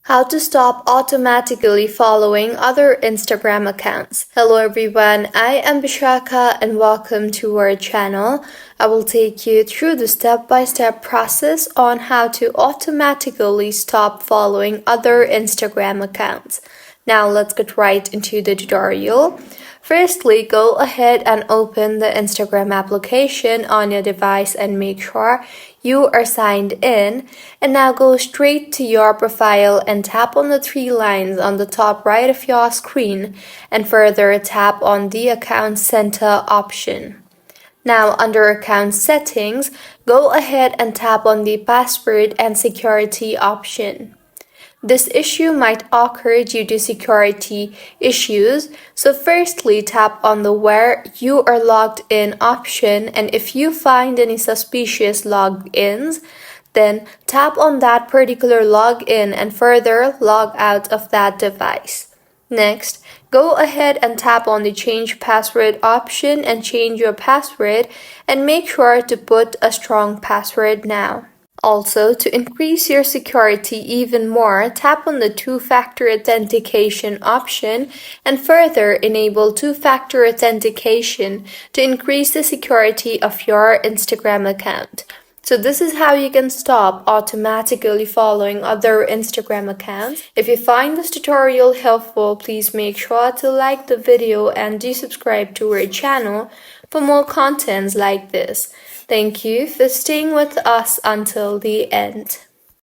How to stop automatically following other Instagram accounts. Hello everyone, I am Bishaka and welcome to our channel. I will take you through the step-by-step process on how to automatically stop following other Instagram accounts. Now let's get right into the tutorial. Firstly, go ahead and open the Instagram application on your device and make sure you are signed in. And now go straight to your profile and tap on the three lines on the top right of your screen and further tap on the account center option. Now under account settings, go ahead and tap on the password and security option. This issue might occur due to security issues, so firstly tap on the where you are logged in option, and if you find any suspicious logins, then tap on that particular login and further log out of that device. Next, go ahead and tap on the change password option and change your password, and make sure to put a strong password now. Also, to increase your security even more, tap on the two-factor authentication option and further enable two-factor authentication to increase the security of your Instagram account. So this is how you can stop automatically following other Instagram accounts. If you find this tutorial helpful, please make sure to like the video and do subscribe to our channel for more contents like this. Thank you for staying with us until the end.